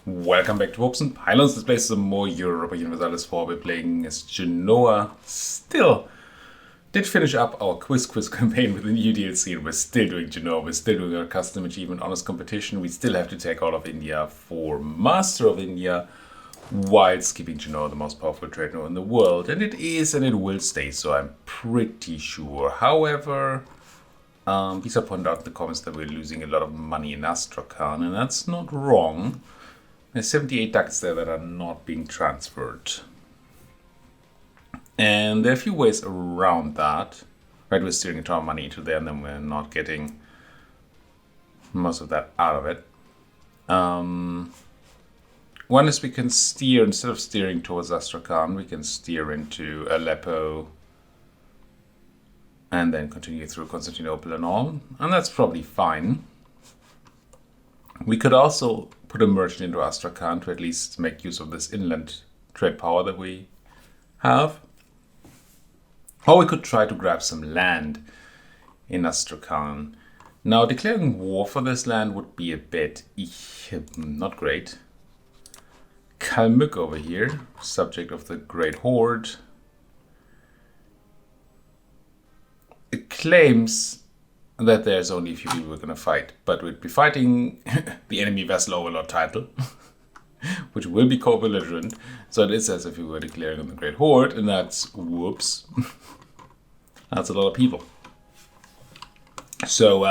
Welcome back to Hopes and Pylons. Let's play some more Europa Universalis 4. We're playing as Genoa. Still did finish up our quiz campaign with the new DLC, and we're still doing Genoa. We're still doing our custom achievement honors competition. We still have to take all of India for Master of India, whilst keeping Genoa the most powerful trade node in the world. And it is, and it will stay, so I'm pretty sure. However, Lisa pointed out in the comments that we're losing a lot of money in Astrakhan, and that's not wrong. There's 78 ducats there that are not being transferred. And there are a few ways around that. Right, we're steering a ton of money into there, and then we're not getting most of that out of it. One is we can steer, instead of steering towards Astrakhan, we can steer into Aleppo and then continue through Constantinople and all. And that's probably fine. We could also put a merchant into Astrakhan to at least make use of this inland trade power that we have. Or we could try to grab some land in Astrakhan. Now, declaring war for this land would be a bit not great. Kalmyk over here, subject of the Great Horde. It claims that there's only a few people we're going to fight, but we'd be fighting the enemy vessel overlord title, which will be co-belligerent. So it is as if we were declaring on the Great Horde, and that's whoops. That's a lot of people. So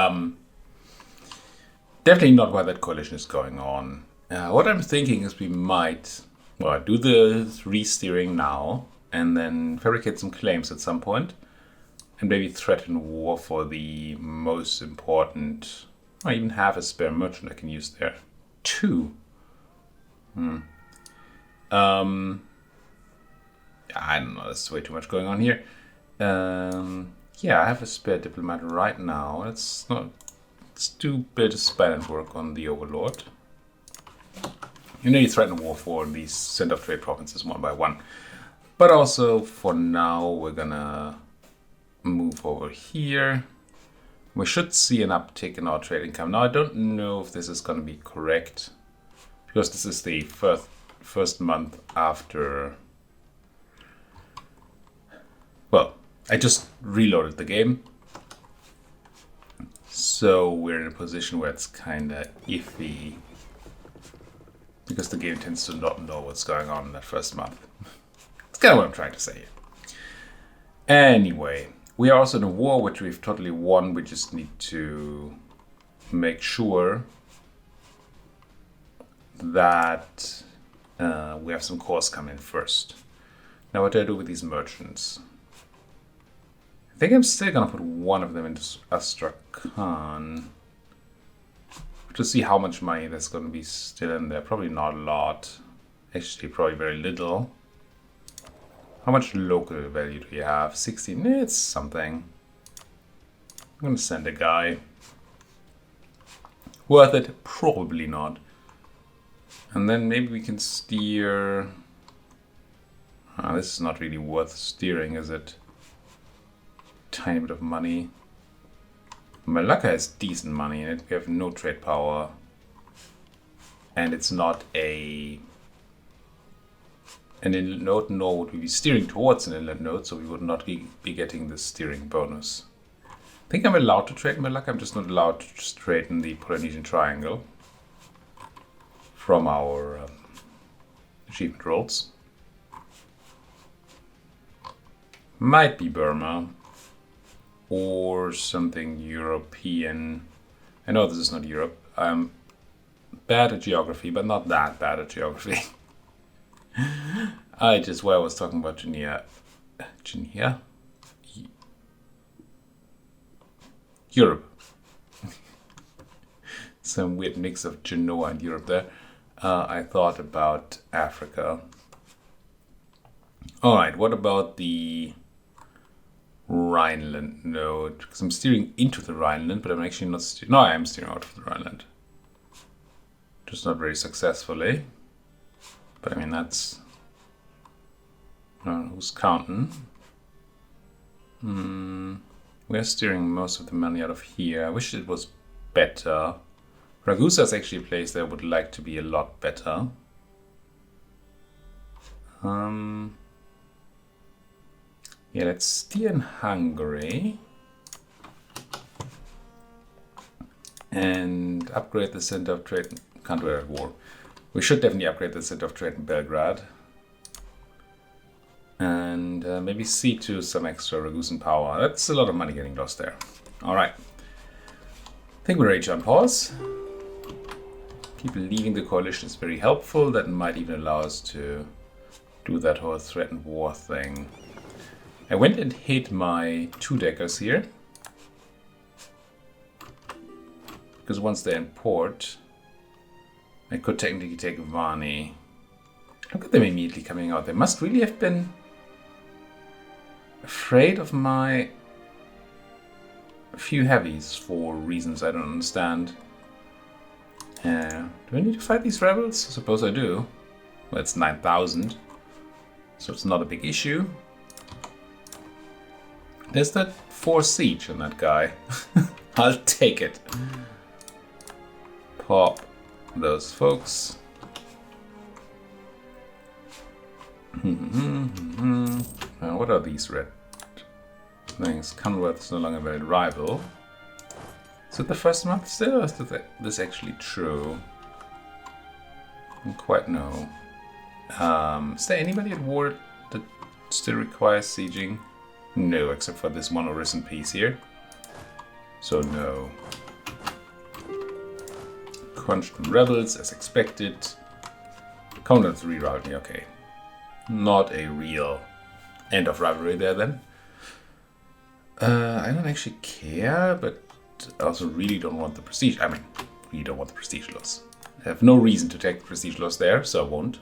definitely not why that coalition is going on. What I'm thinking is we might do the re-steering now, and then fabricate some claims at some point. And maybe threaten war for the most important. I even have a spare merchant I can use there. 2. I don't know, there's way too much going on here. Yeah, I have a spare diplomat right now. Let's do a bit of silent work on the Overlord. You know, you threaten war for these send-off trade provinces one by one. But also, for now, we're gonna move over here. We should see an uptick in our trade income. Now, I don't know if this is going to be correct, because this is the first month after. Well, I just reloaded the game, so we're in a position where it's kind of iffy, because the game tends to not know what's going on in that first month. That's kind of what I'm trying to say here. Anyway. We are also in a war which we've totally won. We just need to make sure that we have some cores come in first. Now, what do I do with these merchants? I think I'm still going to put one of them into Astrakhan to see how much money there's going to be still in there. Probably not a lot. Actually, probably very little. How much local value do you have? 16. It's something. I'm going to send a guy. Worth it? Probably not. And then maybe we can steer. This is not really worth steering, is it? Tiny bit of money. Malacca has decent money in it. We have no trade power. And it's not an inland node, nor would we be steering towards an inland node, so we would not be getting the steering bonus. I think I'm allowed to trade Malacca, I'm just not allowed to just trade in the Polynesian Triangle from our achievement rolls. Might be Burma or something European. I know this is not Europe. I'm bad at geography, but not that bad at geography. I was talking about Genoa. Europe. Some weird mix of Genoa and Europe there. I thought about Africa. Alright, what about the Rhineland node? Because I'm steering into the Rhineland, but I'm actually not steering. No, I am steering out of the Rhineland. Just not very successfully. But I mean, that's. I don't know who's counting. We're steering most of the money out of here. I wish it was better. Ragusa is actually a place that I would like to be a lot better. Yeah, let's steer in Hungary. And upgrade the center of trade. Can't do it at war. We should definitely upgrade the center of trade in Belgrade. And maybe C2 some extra Ragusan power. That's a lot of money getting lost there. Alright. I think we're ready to unpause. People leaving the coalition is very helpful. That might even allow us to do that whole threatened war thing. I went and hid my 2-deckers here. Because once they're in port, I could technically take Varni. Look at them immediately coming out. They must really have been afraid of my few heavies for reasons I don't understand. Do I need to fight these rebels? I suppose I do. Well, it's 9,000, so it's not a big issue. There's that 4 siege on that guy. I'll take it. Pop those folks. What are these red things? Commonwealth is no longer a valid rival. Is it the first month still, or is this actually true? I don't quite know. Is there anybody at war that still requires sieging? No, except for this one arisen piece here. So no. Constant rebels, as expected. Commonwealth rerouting, okay. Not a real end of rivalry there then. I don't actually care, but I also really don't want the prestige. I mean, really don't want the prestige loss. I have no reason to take the prestige loss there, so I won't.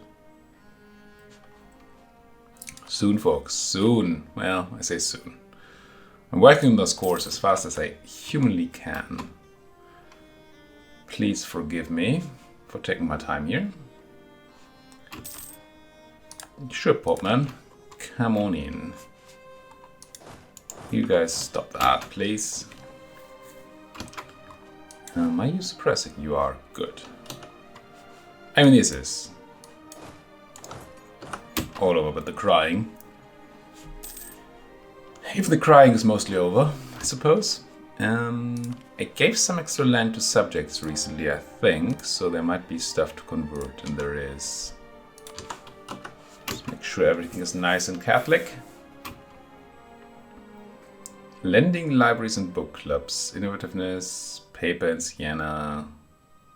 Soon, folks, soon. Well, I say soon. I'm working on those cores as fast as I humanly can. Please forgive me for taking my time here. Sure, Popman. Come on in. You guys stop that, please. Are you suppressing? You are. Good. I mean, this is all over but the crying. If the crying is mostly over, I suppose. I gave some extra land to subjects recently, I think, so there might be stuff to convert, and there is. Just make sure everything is nice and Catholic. Lending libraries and book clubs, innovativeness, paper in Siena,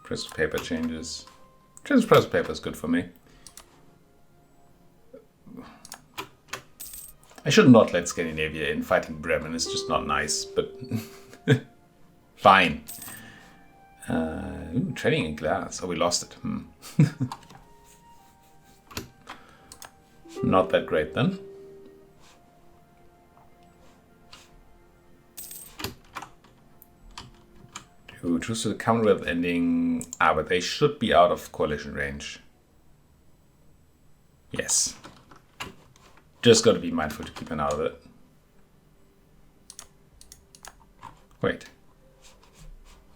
price of paper changes. Price of paper is good for me. I should not let Scandinavia in. Fighting Bremen is just not nice, but fine. Trading in glass. Oh, we lost it. Not that great then. Choose the Commonwealth ending. But they should be out of coalition range. Yes. Just got to be mindful to keep an eye out of it. Wait.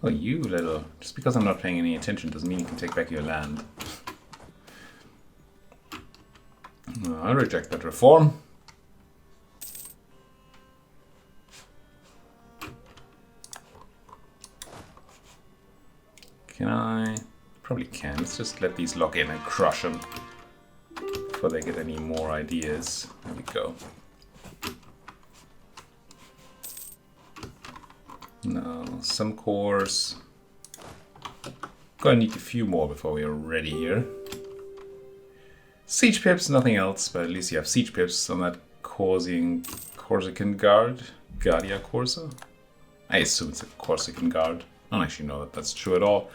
Oh, you little... Just because I'm not paying any attention doesn't mean you can take back your land. No, I reject that reform. Can I? Probably can. Let's just let these lock in and crush them before they get any more ideas. There we go. No, some cores. Gonna need a few more before we are ready here. Siege pips, nothing else, but at least you have siege pips on that Corsican Guard. Guardia Corsa? I assume it's a Corsican Guard. I don't actually know that that's true at all.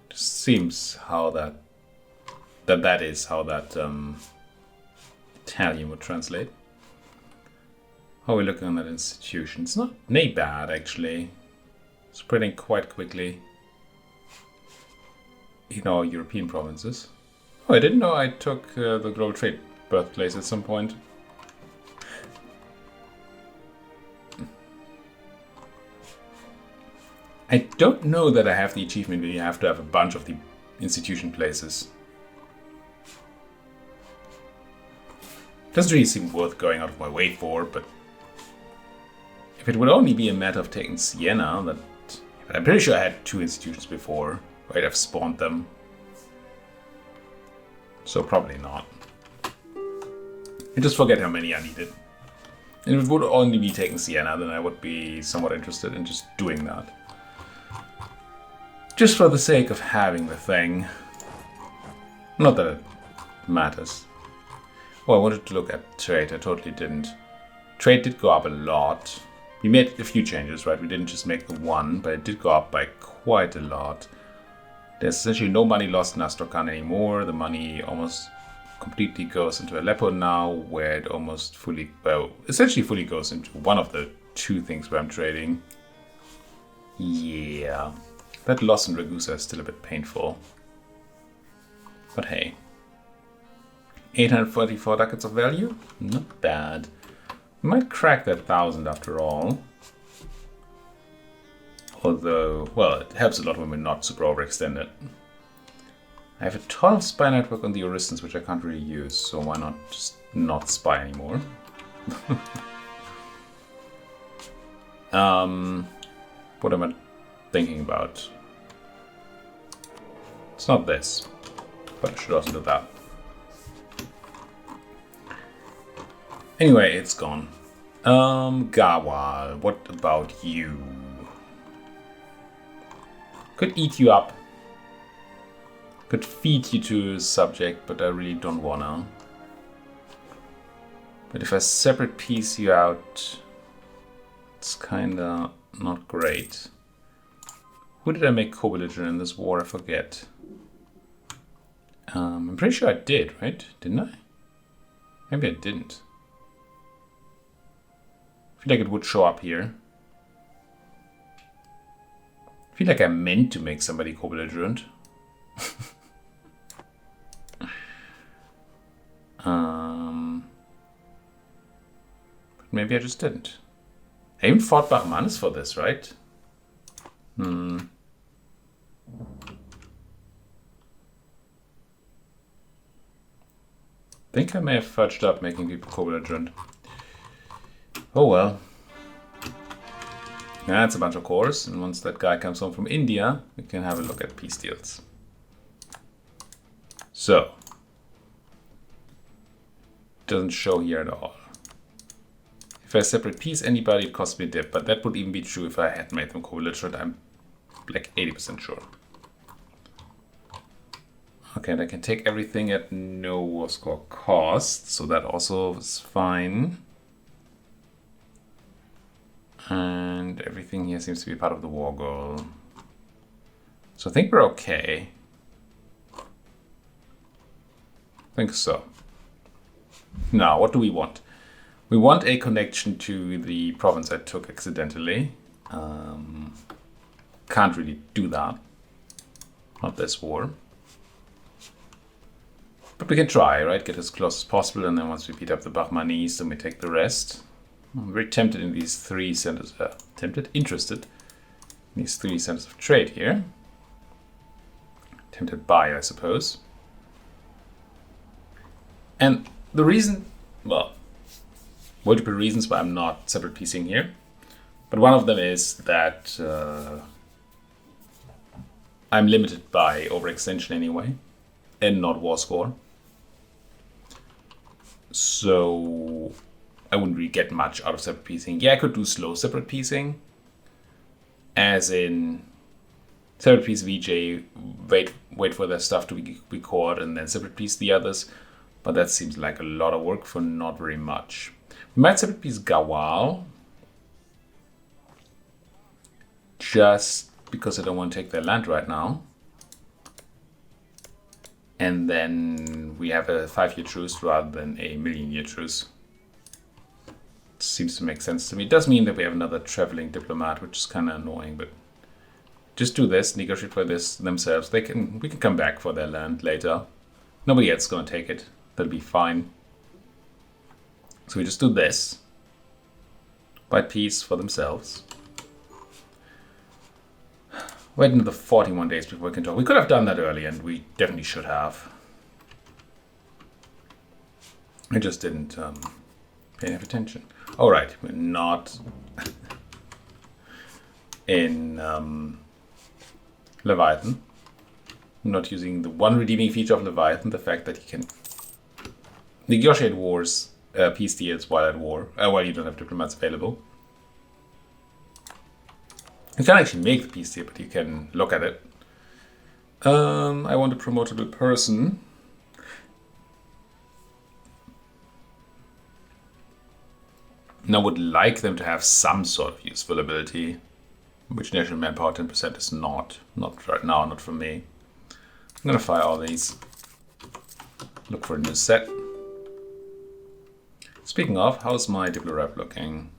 Just seems how that is how that Italian would translate. How are we looking on that institution? It's not bad actually. Spreading quite quickly in our European provinces. Oh, I didn't know I took the global trade birthplace at some point. I don't know that I have the achievement where you have to have a bunch of the institution places. Doesn't really seem worth going out of my way for, but if it would only be a matter of taking Siena, but I'm pretty sure I had 2 institutions before, right? I've spawned them. So probably not. I just forget how many I needed. And if it would only be taking Siena, then I would be somewhat interested in just doing that. Just for the sake of having the thing. Not that it matters. Oh, I wanted to look at trade. I totally didn't. Trade did go up a lot. We made a few changes, right? We didn't just make the one, but it did go up by quite a lot. There's essentially no money lost in Astrakhan anymore. The money almost completely goes into Aleppo now, where it almost fully, well, essentially fully goes into one of the 2 things where I'm trading. Yeah. That loss in Ragusa is still a bit painful. But hey. 844 ducats of value? Not bad. We might crack that 1,000 after all. Although, well, it helps a lot when we're not super overextended. I have a ton of spy network on the Oristans, which I can't really use, so why not just not spy anymore? What am I thinking about? It's not this, but I should also do that. Anyway, it's gone. Gawal, what about you? Could eat you up. Could feed you to a subject, but I really don't wanna. But if I separate piece you out, it's kinda not great. Who did I make co-belligerent in this war? I forget. I'm pretty sure I did, right? Didn't I? Maybe I didn't. I feel like it would show up here. I feel like I meant to make somebody co-belligerent. But maybe I just didn't. I even fought Bahmanis for this, right? I think I may have fudged up making people co-belligerent. Oh well. That's a bunch of cores, and once that guy comes home from India, we can have a look at peace deals. So, doesn't show here at all. If I separate peace anybody, it costs me a dip, but that would even be true if I had made them co-belligerent. I'm like 80% sure. Okay, and I can take everything at no war score cost, so that also is fine. And everything here seems to be part of the war goal. So I think we're okay. I think so. Now, what do we want? We want a connection to the province I took accidentally. Can't really do that. Not this war. But we can try, right? Get as close as possible, and then once we beat up the Bahmanis, then we take the rest. I'm very tempted in these 3 centers, interested in these 3 centers of trade here. Tempted by, I suppose. And the reason, well, multiple reasons why I'm not separate piecing here. But one of them is that I'm limited by overextension anyway, and not war score. So I wouldn't really get much out of separate piecing. Yeah, I could do slow separate piecing, as in separate piece VJ, wait for their stuff to be recorded and then separate piece the others. But that seems like a lot of work for not very much. We might separate piece Gawal, just because I don't want to take their land right now. And then we have a 5-year truce rather than a million-year truce. Seems to make sense to me. It does mean that we have another traveling diplomat, which is kind of annoying, but just do this, negotiate for this themselves. We can come back for their land later. Nobody else is going to take it. That'll be fine. So we just do this. Buy peace for themselves. Wait another 41 days before we can talk. We could have done that early, and we definitely should have. I just didn't pay enough attention. All right, we're not in Leviathan. I'm not using the one redeeming feature of Leviathan, the fact that you can negotiate wars, peace deals while at war, while you don't have diplomats available. You can't actually make the peace deal, but you can look at it. I want a promotable person. And I would like them to have some sort of useful ability, which national manpower 10% is not. Not right now, not for me. I'm gonna fire all these. Look for a new set. Speaking of, how's my Diplo rep looking?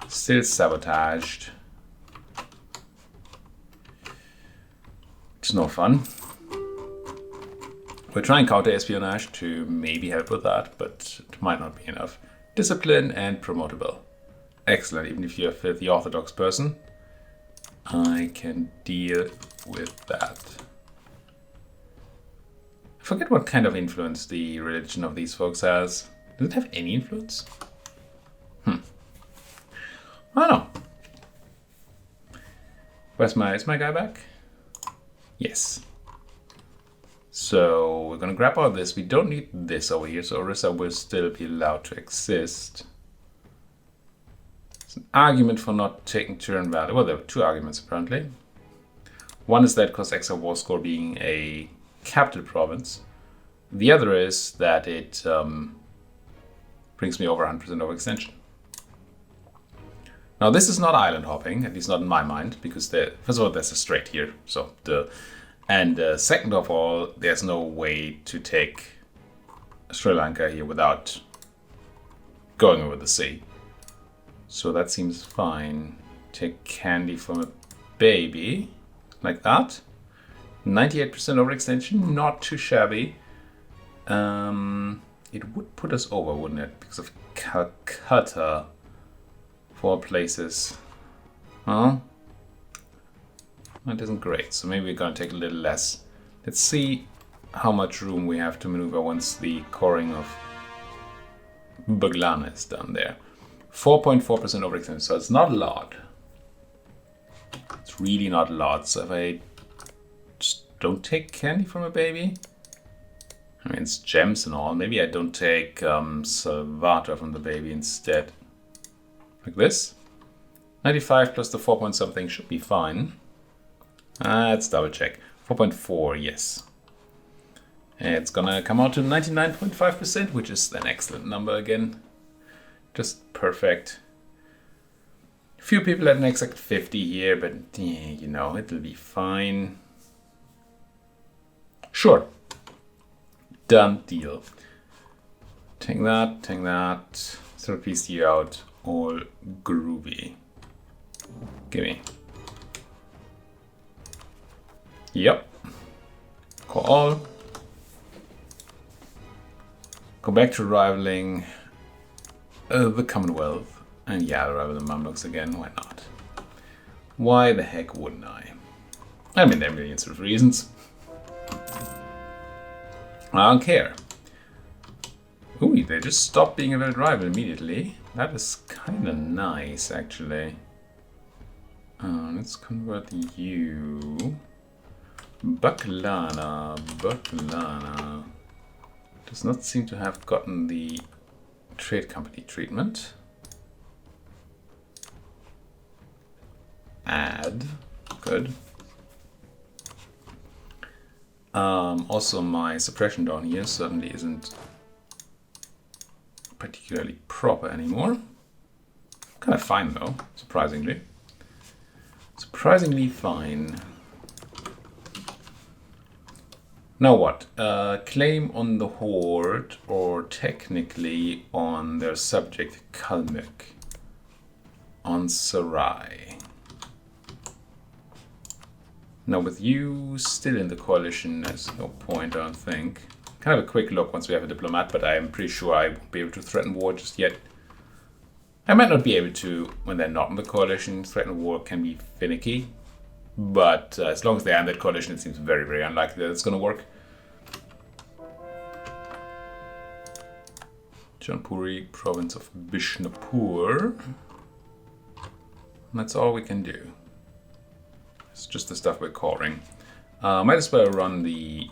Still sabotaged. It's no fun. We're trying counter-espionage to maybe help with that, but it might not be enough. Discipline and promotable. Excellent, even if you're a filthy orthodox person, I can deal with that. I forget what kind of influence the religion of these folks has. Does it have any influence? I don't know. Is my guy back? Yes. So we're gonna grab all this. We don't need this over here, so Orissa will still be allowed to exist. It's an argument for not taking turn value. Well, there are two arguments apparently. One is that it costs extra war score being a capital province. The other is that it brings me over 100% overextension. Now this is not island hopping, at least not in my mind, because first of all there's a strait here, so and second of all, there's no way to take Sri Lanka here without going over the sea. So that seems fine. Take candy from a baby, like that. 98% overextension, not too shabby. It would put us over, wouldn't it? Because of Calcutta, for places. Well, that isn't great, so maybe we're gonna take a little less. Let's see how much room we have to maneuver once the coring of Baglana is done there. 4.4% overextension, so it's not a lot. It's really not a lot. So if I just don't take candy from a baby, I mean it's gems and all, maybe I don't take Salvata from the baby instead. Like this. 95 plus the 4 point something should be fine. Let's double check. 4.4, yes. It's gonna come out to 99.5%, which is an excellent number again. Just perfect. Few people at an exact 50 here, but yeah, you know, it'll be fine. Sure. Done deal. Take that, take that. Throw PC out. All groovy. Gimme. Yep. Call all. Go back to rivaling the Commonwealth. And yeah, rival the Mamluks again. Why not? Why the heck wouldn't I? I mean, there are millions of reasons. I don't care. Ooh, they just stopped being a valid rival immediately. That is kind of nice, actually. Let's convert you. Baklana does not seem to have gotten the trade company treatment. Add, good. Also, my suppression down here certainly isn't particularly proper anymore. Kind of fine though, surprisingly. Surprisingly fine. Now what? Claim on the Horde, or technically on their subject Kalmyk. On Sarai. Now with you still in the coalition, there's no point, I don't think. Kind of a quick look once we have a diplomat, but I'm pretty sure I won't be able to threaten war just yet. I might not be able to when they're not in the coalition. Threaten war can be finicky. But as long as they are in that coalition, it seems very, very unlikely that it's going to work. Jaunpuri, province of Bishnapur. That's all we can do. It's just the stuff we're calling. Might as well run the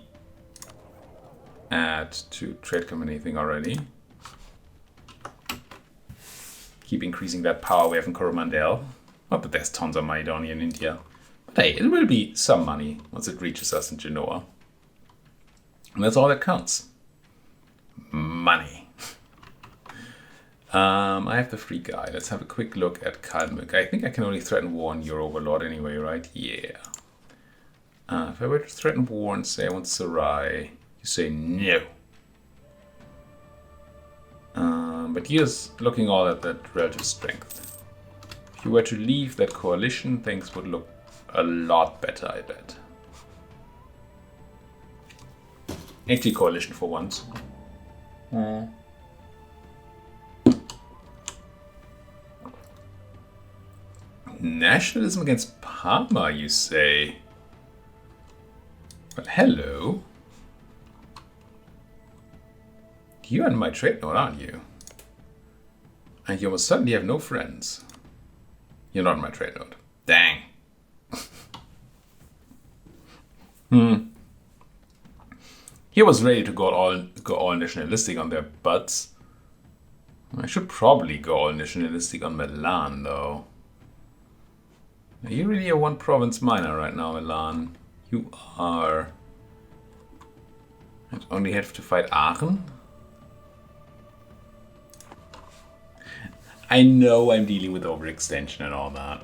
add to trade company thing already. Keep increasing that power we have in Coromandel. Not that there's tons of money down here in India. But hey, it will be some money once it reaches us in Genoa. And that's all that counts. Money. I have the free guy. Let's have a quick look at Kalmyk. I think I can only threaten war on your overlord anyway, right? Yeah. If I were to threaten war and say I want Sarai, you say no. But here's looking all at that relative strength. If you were to leave that coalition, things would look a lot better, I bet. Anti-coalition for once. Nationalism against Parma, you say? But hello. You're in my trade node, aren't you? And you almost certainly have no friends. You're not in my trade node. Dang. He was ready to go all nationalistic on their butts. I should probably go all nationalistic on Milan, though. Are you really a one province miner right now, Milan? You are. I only have to fight Aachen? I know I'm dealing with overextension and all that.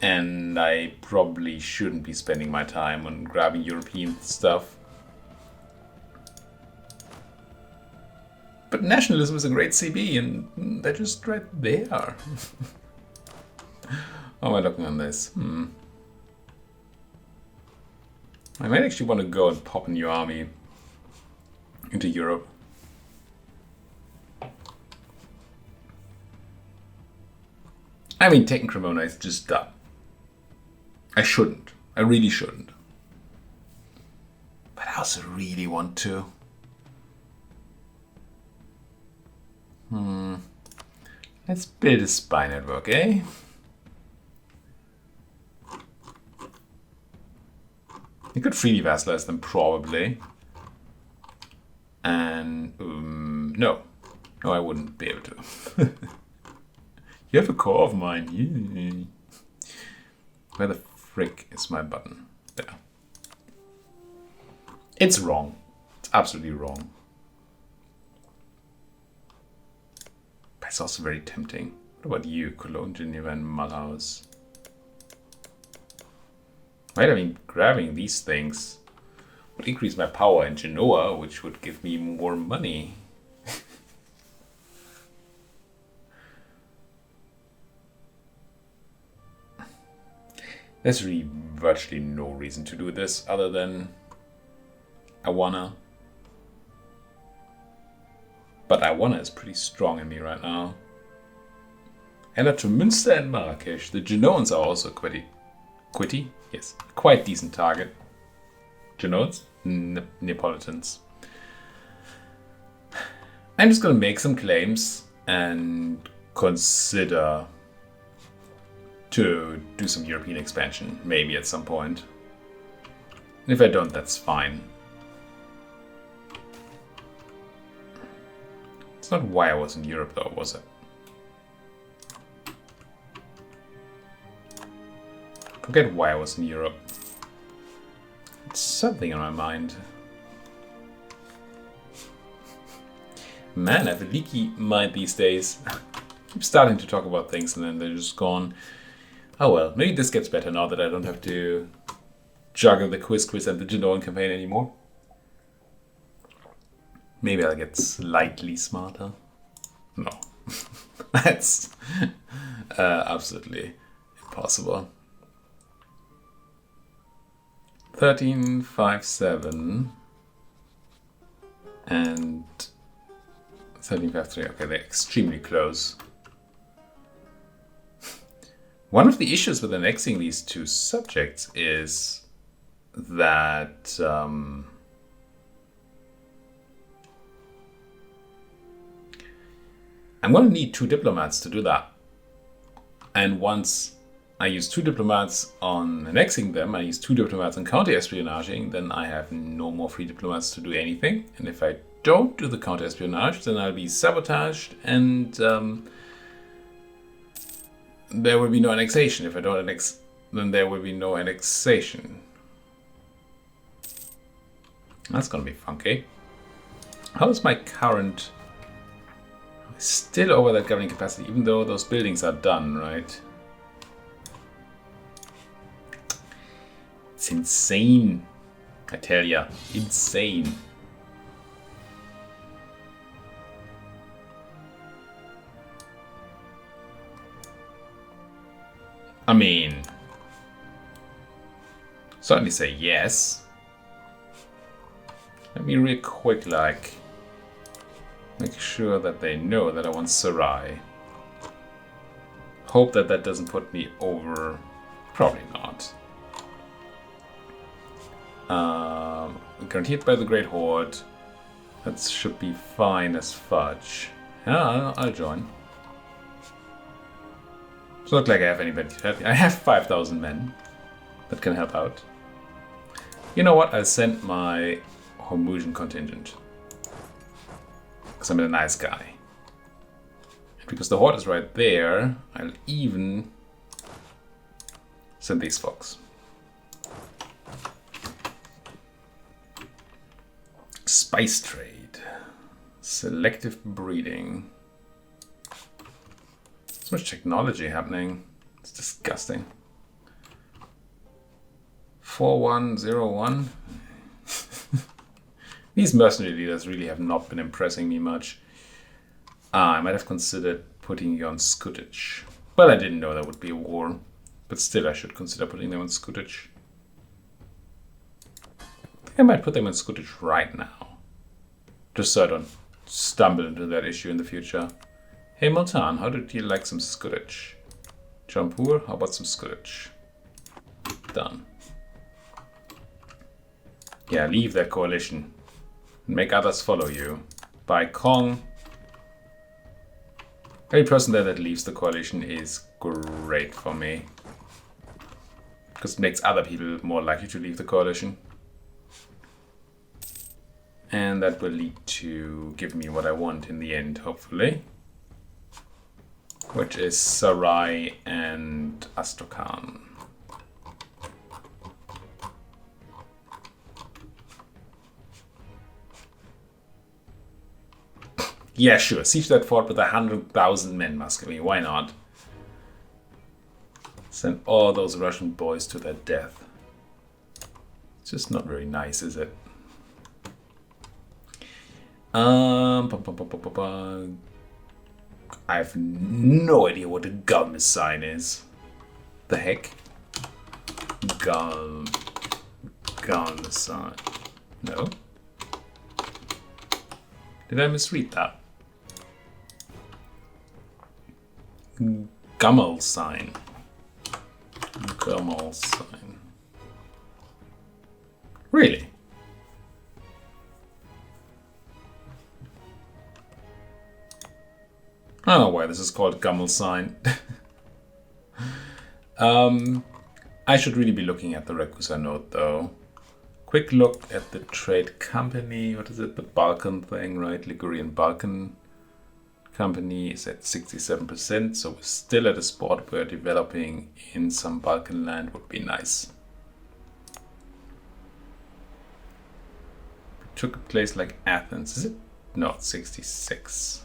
And I probably shouldn't be spending my time on grabbing European stuff. But nationalism is a great CB and they're just right there. How am I looking on this? I might actually want to go and pop a new army into Europe. I mean, taking Cremona is just dumb. I shouldn't. I really shouldn't. But I also really want to. Let's build a spy network, eh? You could freely vassalize them, probably. And, no. No, I wouldn't be able to. You have a core of mine. Yay. Where the frick is my button? There. It's wrong. It's absolutely wrong. But it's also very tempting. What about you, Cologne, Geneva, and Mulhouse? Right, I mean, grabbing these things would increase my power in Genoa, which would give me more money. There's really virtually no reason to do this other than I wanna. But I wanna is pretty strong in me right now. And to Münster and Marrakesh. The Genoans are also quite decent target. Genoans? Neapolitans. I'm just gonna make some claims and consider to do some European expansion, maybe at some point. And if I don't, that's fine. It's not why I was in Europe though, was it? Forget why I was in Europe. It's something on my mind. Man, I have a leaky mind these days. Keep starting to talk about things and then they're just gone. Oh well, maybe this gets better now that I don't have to juggle the quiz and the Genoan campaign anymore. Maybe I'll get slightly smarter. No. That's absolutely impossible. 1357 and 1353. Okay, they're extremely close. One of the issues with annexing these two subjects is that I'm going to need 2 diplomats to do that. And once I use 2 diplomats on annexing them, I use 2 diplomats on counter-espionaging, then I have no more free diplomats to do anything. And if I don't do the counter-espionage, then I'll be sabotaged and there will be no annexation. If I don't annex, then there will be no annexation. That's gonna be funky. How is my current... Still over that governing capacity, even though those buildings are done, right? It's insane. I tell ya, insane. I mean, certainly say yes. Let me real quick, like, make sure that they know that I want Sarai. Hope that that doesn't put me over. Probably not. Guaranteed by the Great Horde. That should be fine as fudge. Yeah, I'll join. Doesn't look like I have anybody to help me. I have 5,000 men that can help out. You know what? I'll send my Hormusian contingent. Because I'm a nice guy. And because the Horde is right there, I'll even send these folks. Spice trade. Selective breeding. So much technology happening. It's disgusting. 4101. These mercenary leaders really have not been impressing me much. I might have considered putting you on Scutich. Well, I didn't know there would be a war. But still, I should consider putting them on Scutich. I think I might put them on Scutich right now. Just so I don't stumble into that issue in the future. Hey Multan, how did you like some Scutich? Jampur, how about some Scutich? Done. Yeah, leave that coalition. And make others follow you. By Kong. Every person there that leaves the coalition is great for me. Because it makes other people more likely to leave the coalition. And that will lead to give me what I want in the end, hopefully. Which is Sarai and Astrakhan. Yeah, sure. Siege that fort with 100,000 men, Muscovy. Why not? Send all those Russian boys to their death. It's just not very nice, is it? I have no idea what a gallys sign is. The heck? Gallys sign. No? Did I misread that? Gummel sign. Gummel sign. Really? I don't know why this is called Gummel sign. I should really be looking at the Ragusa note though. Quick look at the trade company. What is it? The Balkan thing, right? Ligurian Balkan company is at 67%. So we're still at a spot where developing in some Balkan land would be nice. Took a place like Athens. Is it? No, it's 66.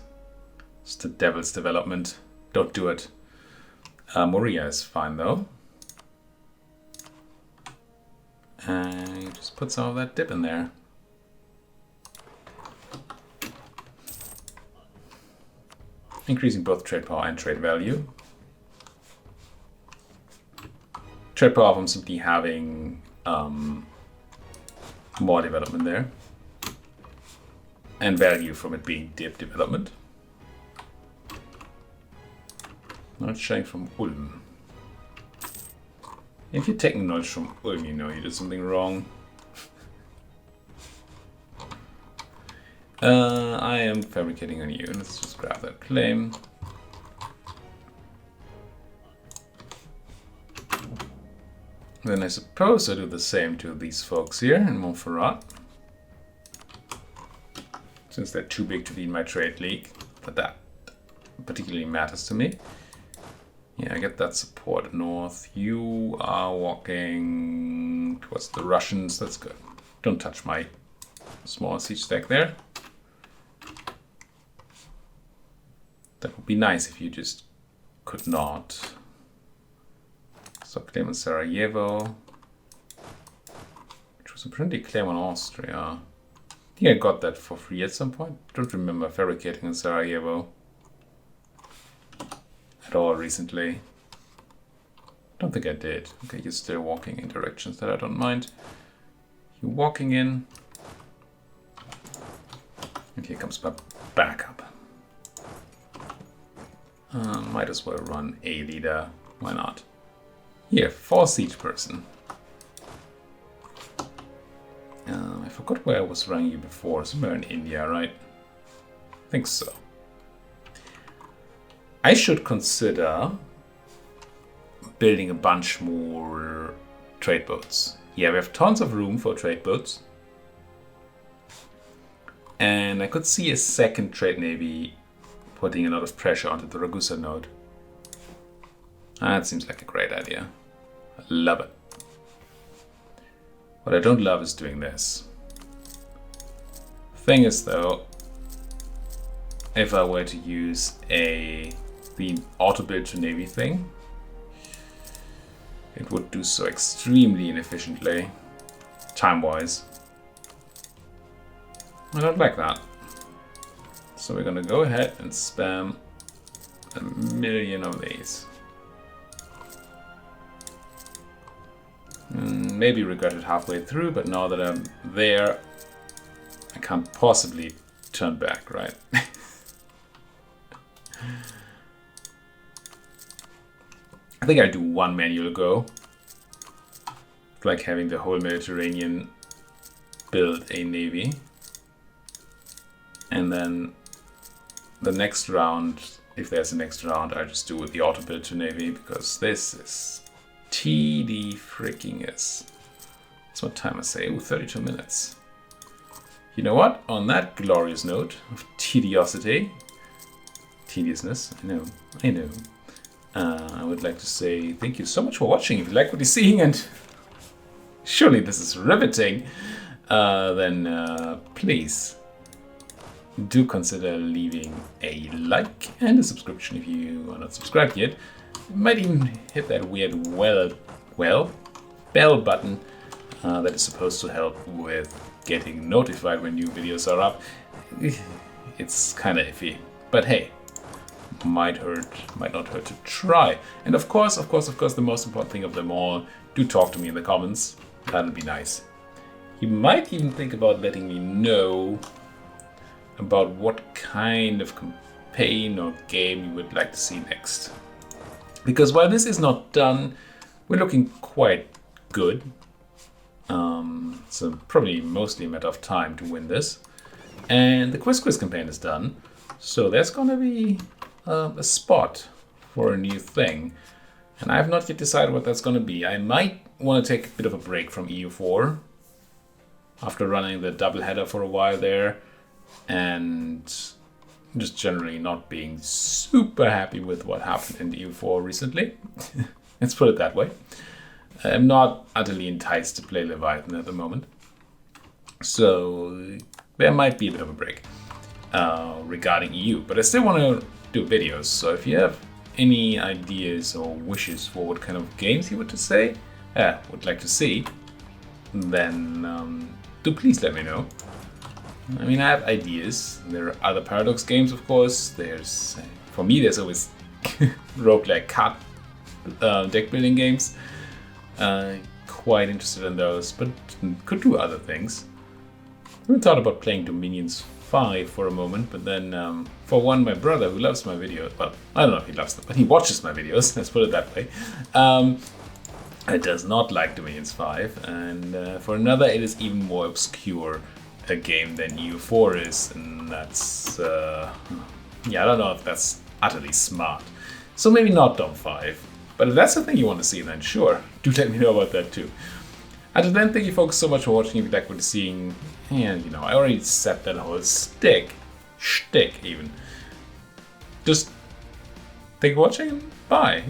It's the devil's development. Don't do it. Moria is fine though. And you just put some of that dip in there. Increasing both trade power and trade value. Trade power from simply having more development there. And value from it being dip development. Not showing from Ulm. If you're taking knowledge from Ulm, you know you did something wrong. I am fabricating on you. Let's just grab that claim. Then I suppose I do the same to these folks here in Montferrat. Since they're too big to be in my trade league, but that particularly matters to me. Yeah, I get that support north. You are walking towards the Russians. That's good. Don't touch my small siege stack there. That would be nice if you just could not. So claim on Sarajevo, which was apparently claim on Austria. I think I got that for free at some point. Don't remember fabricating in Sarajevo at all recently. Don't think I did. Okay, you're still walking in directions that I don't mind. You're walking in. And here comes my backup. Might as well run a leader. Why not? Here, 4 siege person. I forgot where I was running you before. Somewhere in India, right? I think so. I should consider building a bunch more trade boats. Yeah, we have tons of room for trade boats. And I could see a second trade navy putting a lot of pressure onto the Ragusa node. That seems like a great idea. I love it. What I don't love is doing this. Thing is though, if I were to use the auto build to navy thing, it would do so extremely inefficiently, time-wise. I don't like that. So we're gonna go ahead and spam 1,000,000 of these. Maybe regret it halfway through, but now that I'm there, I can't possibly turn back, right? I think I do one manual go. It's like having the whole Mediterranean build a navy. And then the next round, if there's a next round, I just do the auto build to navy, because this is TD freaking is. That's what time I say. Ooh, 32 minutes. You know what? On that glorious note of tediousness, I know. I would like to say thank you so much for watching. If you like what you're seeing, and surely this is riveting, then please do consider leaving a like and a subscription if you are not subscribed yet. You might even hit that weird bell button that is supposed to help with getting notified when new videos are up. It's kind of iffy, but hey, might not hurt to try. And of course, the most important thing of them all, do talk to me in the comments. That'll be nice. You might even think about letting me know about what kind of campaign or game you would like to see next. Because while this is not done, we're looking quite good. So probably mostly a matter of time to win this. And the quiz campaign is done. So there's gonna be a spot for a new thing. And I have not yet decided what that's gonna be. I might want to take a bit of a break from EU4 after running the double header for a while there, and just generally not being super happy with what happened in the EU4 recently. Let's put it that way. I'm not utterly enticed to play Leviathan at the moment. So there might be a bit of a break regarding EU, but I still want to do videos. So if you have any ideas or wishes for what kind of games you would like to see, then do please let me know. I mean, I have ideas. There are other Paradox games, of course. There's, for me, there's always roguelike card deck building games. Quite interested in those, but could do other things. I even thought about playing Dominions 5 for a moment, but then for one, my brother who loves my videos, well, I don't know if he loves them, but he watches my videos, let's put it that way. It does not like Dominions 5, and for another, it is even more obscure a game than EU4 is, and that's yeah, I don't know if that's utterly smart. So maybe not Dom 5, but if that's the thing you want to see, then sure, do let me know about that too. Until then, thank you folks so much for watching. If you like what you're seeing, and you know, I already said that whole shtick even. Just thank you for watching, and bye.